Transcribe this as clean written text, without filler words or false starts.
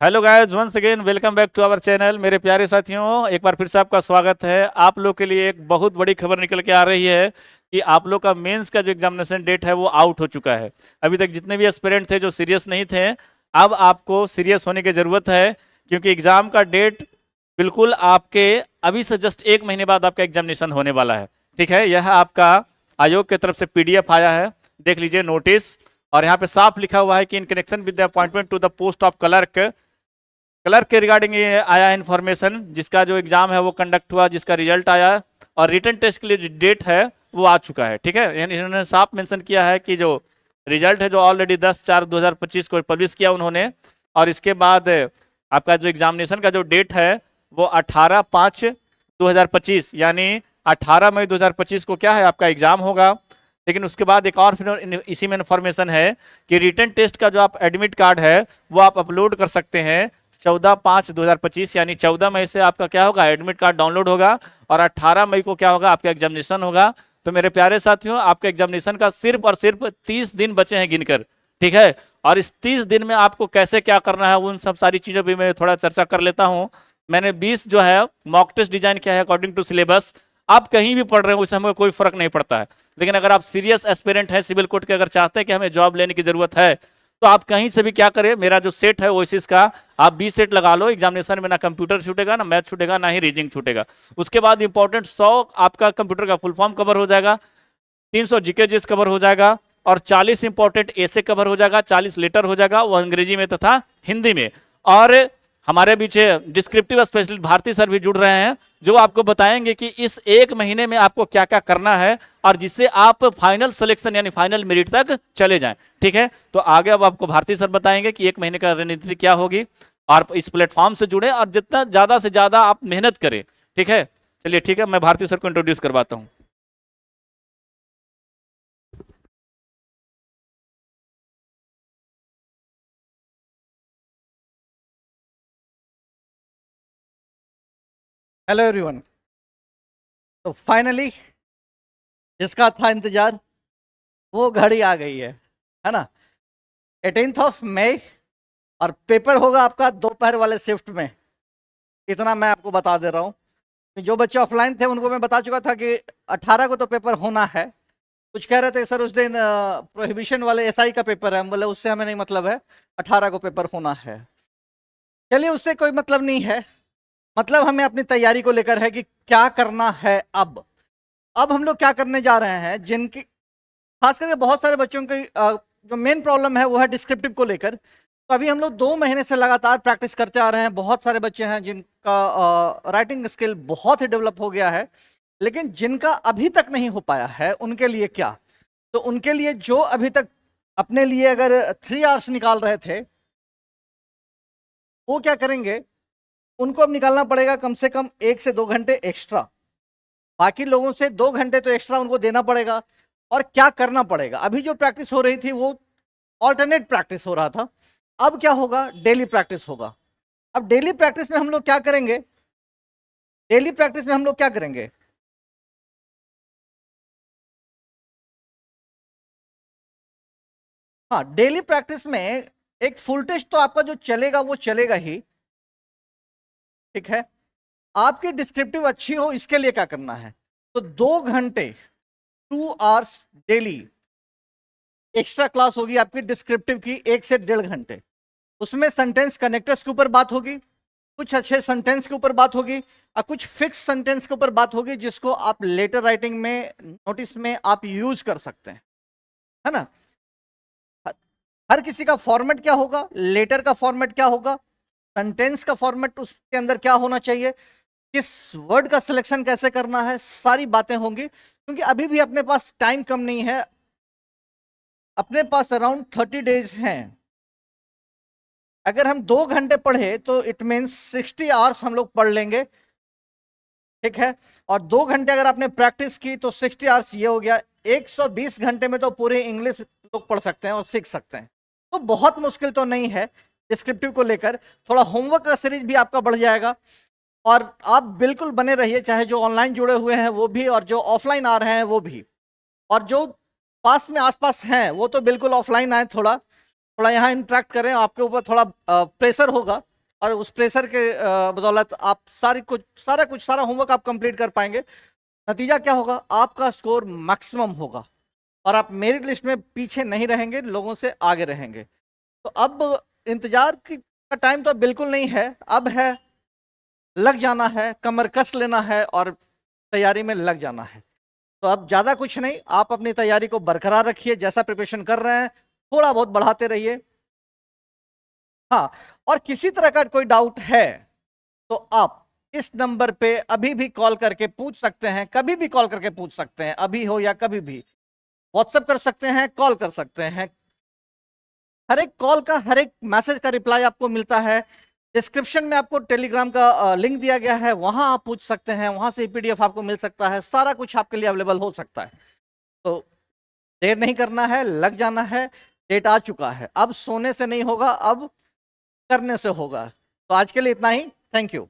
Hello guys, once again welcome back to our channel. मेरे प्यारे साथियों, एक बार फिर से आपका स्वागत है। आप लोग के लिए एक बहुत बड़ी खबर निकल के आ रही है कि आप लोग का मेंस का जो एग्जामिनेशन डेट है वो आउट हो चुका है। अभी तक जितने भी एस्पिरेंट थे जो सीरियस नहीं थे, अब आपको सीरियस होने की ज़रूरत है, क्योंकि एग्ज़ाम का डेट बिल्कुल आपके अभी से जस्ट एक महीने बाद आपका एग्जामिनेशन होने वाला है। ठीक है, यह आपका आयोग की तरफ से पीडीएफ आया है, देख लीजिए नोटिस। और यहाँ पे साफ लिखा हुआ है कि in connection with the appointment to the post of clerk के रिगार्डिंग ये आया इन्फॉर्मेशन, जिसका जो एग्जाम है वो कंडक्ट हुआ, जिसका रिजल्ट आया और रिटर्न टेस्ट के लिए जो डेट है वो आ चुका है। ठीक है, यानी इन्होंने साफ मेंशन किया है कि जो रिजल्ट है जो ऑलरेडी 10/4/2025 को पब्लिश किया उन्होंने, और इसके बाद आपका जो एग्जामिनेशन का जो डेट है वो 18/5/2025 यानी 18 मई 2025 को क्या है आपका एग्जाम होगा। लेकिन उसके बाद एक और फिर इसी में इन्फॉर्मेशन है कि रिटर्न टेस्ट का जो आप एडमिट कार्ड है वो आप अपलोड कर सकते हैं 14/5/2025 यानी 14 मई से आपका क्या होगा, एडमिट कार्ड डाउनलोड होगा, और 18 मई को क्या होगा, आपका एग्जामिनेशन होगा। तो मेरे प्यारे साथियों, आपके एग्जामिनेशन का सिर्फ और सिर्फ 30 दिन बचे हैं गिनकर। ठीक है, और इस 30 दिन में आपको कैसे क्या करना है उन सब सारी चीज़ों भी मैं थोड़ा चर्चा कर लेता हूँ। मैंने 20 जो है मॉक टेस्ट डिजाइन किया है अकॉर्डिंग टू सिलेबस। आप कहीं भी पढ़ रहे हो उससे हमें कोई फर्क नहीं पड़ता है, लेकिन अगर आप सीरियस एस्पिरेंट हैं सिविल कोर्ट के, अगर चाहते हैं कि हमें जॉब लेने की जरूरत है, तो आप कहीं से भी क्या करें, मेरा जो सेट है ओएसिस का आप 20 सेट लगा लो। एग्जामिनेशन में ना कंप्यूटर छूटेगा, ना मैथ छूटेगा, ना ही रीजनिंग छूटेगा। उसके बाद इंपॉर्टेंट 100 आपका कंप्यूटर का फुल फॉर्म कवर हो जाएगा, 300 जीके जीएस कवर हो जाएगा, और 40 इंपॉर्टेंट ऐसे कवर हो जाएगा, 40 लेटर हो जाएगा, वो अंग्रेजी में तथा हिंदी में। और हमारे पीछे डिस्क्रिप्टिव स्पेशलिस्ट भारती सर भी जुड़ रहे हैं, जो आपको बताएंगे कि इस एक महीने में आपको क्या क्या करना है, और जिससे आप फाइनल सिलेक्शन यानी फाइनल मेरिट तक चले जाएं। ठीक है, तो आगे अब आपको भारती सर बताएंगे कि एक महीने का रणनीति क्या होगी, और इस प्लेटफॉर्म से जुड़े और जितना ज्यादा से ज्यादा आप मेहनत करें। ठीक है, चलिए ठीक है, मैं भारती सर को इंट्रोड्यूस करवाता हूँ। Hello everyone. तो फाइनली जिसका था इंतजार वो घड़ी आ गई है ना। 18 मई और पेपर होगा आपका दोपहर वाले शिफ्ट में। इतना मैं आपको बता दे रहा हूँ। जो बच्चे ऑफलाइन थे उनको मैं बता चुका था कि 18 को तो पेपर होना है। कुछ कह रहे थे सर उस दिन प्रोहिबिशन वाले एसआई का पेपर है, हम बोले उससे हमें नहीं मतलब है, 18 को पेपर होना है। चलिए उससे कोई मतलब नहीं है, मतलब हमें अपनी तैयारी को लेकर है कि क्या करना है। अब हम लोग क्या करने जा रहे हैं, जिनकी खास करके बहुत सारे बच्चों की जो मेन प्रॉब्लम है वो है डिस्क्रिप्टिव को लेकर। तो अभी हम लोग 2 महीने से लगातार प्रैक्टिस करते आ रहे हैं। बहुत सारे बच्चे हैं जिनका राइटिंग स्किल बहुत ही डेवलप हो गया है, लेकिन जिनका अभी तक नहीं हो पाया है उनके लिए क्या। तो उनके लिए जो अभी तक अपने लिए अगर 3 आवर्स निकाल रहे थे, वो क्या करेंगे, उनको अब निकालना पड़ेगा कम से कम 1 से 2 घंटे एक्स्ट्रा। बाकी लोगों से 2 घंटे तो एक्स्ट्रा उनको देना पड़ेगा। और क्या करना पड़ेगा, अभी जो प्रैक्टिस हो रही थी वो ऑल्टरनेट प्रैक्टिस हो रहा था। अब क्या होगा, डेली प्रैक्टिस होगा। अब डेली प्रैक्टिस में हम लोग क्या करेंगे, डेली प्रैक्टिस में हम लोग क्या करेंगे, हाँ डेली प्रैक्टिस में एक फुल टेस्ट तो आपका जो चलेगा वो चलेगा ही। ठीक है, आपकी डिस्क्रिप्टिव अच्छी हो इसके लिए क्या करना है, तो 2 घंटे 2 आवर्स डेली एक्स्ट्रा क्लास होगी आपकी डिस्क्रिप्टिव की, 1 से 1.5 घंटे। उसमें सेंटेंस कनेक्टर्स के ऊपर बात होगी, कुछ अच्छे सेंटेंस के ऊपर बात होगी, और कुछ फिक्स सेंटेंस के ऊपर बात होगी जिसको आप लेटर राइटिंग में नोटिस में आप यूज कर सकते हैं, है ना। हर किसी का फॉर्मेट क्या होगा, लेटर का फॉर्मेट क्या होगा, सेंटेंस का फॉर्मेट उसके अंदर क्या होना चाहिए, किस वर्ड का सिलेक्शन कैसे करना है, सारी बातें होंगी। क्योंकि अभी भी अपने पास टाइम कम नहीं है, अपने पास अराउंड 30 डेज हैं। अगर हम 2 घंटे पढ़े तो इट मीन्स 60 आवर्स हम लोग पढ़ लेंगे। ठीक है, और 2 घंटे अगर आपने प्रैक्टिस की तो 60 आवर्स ये हो गया। 120 घंटे में तो पूरे इंग्लिश लोग पढ़ सकते हैं और सीख सकते हैं। तो बहुत मुश्किल तो नहीं है डिस्क्रिप्टिव को लेकर। थोड़ा होमवर्क का सीरीज भी आपका बढ़ जाएगा। और आप बिल्कुल बने रहिए, चाहे जो ऑनलाइन जुड़े हुए हैं वो भी और जो ऑफलाइन आ रहे हैं वो भी, और जो पास में आसपास हैं वो तो बिल्कुल ऑफलाइन आए थोड़ा। थोड़ा यहाँ इंटरेक्ट करें, आपके ऊपर थोड़ा प्रेशर होगा और उस प्रेशर के बदौलत आप सारा होमवर्क आप कंप्लीट कर पाएंगे। नतीजा क्या होगा, आपका स्कोर मैक्सिमम होगा और आप मेरिट लिस्ट में पीछे नहीं रहेंगे, लोगों से आगे रहेंगे। तो अब इंतजार का टाइम तो बिल्कुल नहीं है, अब है लग जाना है, कमर कस लेना है और तैयारी में लग जाना है। तो अब ज्यादा कुछ नहीं, आप अपनी तैयारी को बरकरार रखिए, जैसा प्रिपरेशन कर रहे हैं थोड़ा बहुत बढ़ाते रहिए। हाँ, और किसी तरह का कोई डाउट है तो आप इस नंबर पे अभी भी कॉल करके पूछ सकते हैं, कभी भी कॉल करके पूछ सकते हैं, अभी हो या कभी भी। व्हाट्सएप कर सकते हैं, कॉल कर सकते हैं, हर एक कॉल का हर एक मैसेज का रिप्लाई आपको मिलता है। डिस्क्रिप्शन में आपको टेलीग्राम का लिंक दिया गया है, वहां आप पूछ सकते हैं, वहां से पीडीएफ आपको मिल सकता है, सारा कुछ आपके लिए अवेलेबल हो सकता है। तो देर नहीं करना है, लग जाना है, डेट आ चुका है, अब सोने से नहीं होगा, अब करने से होगा। तो आज के लिए इतना ही, थैंक यू।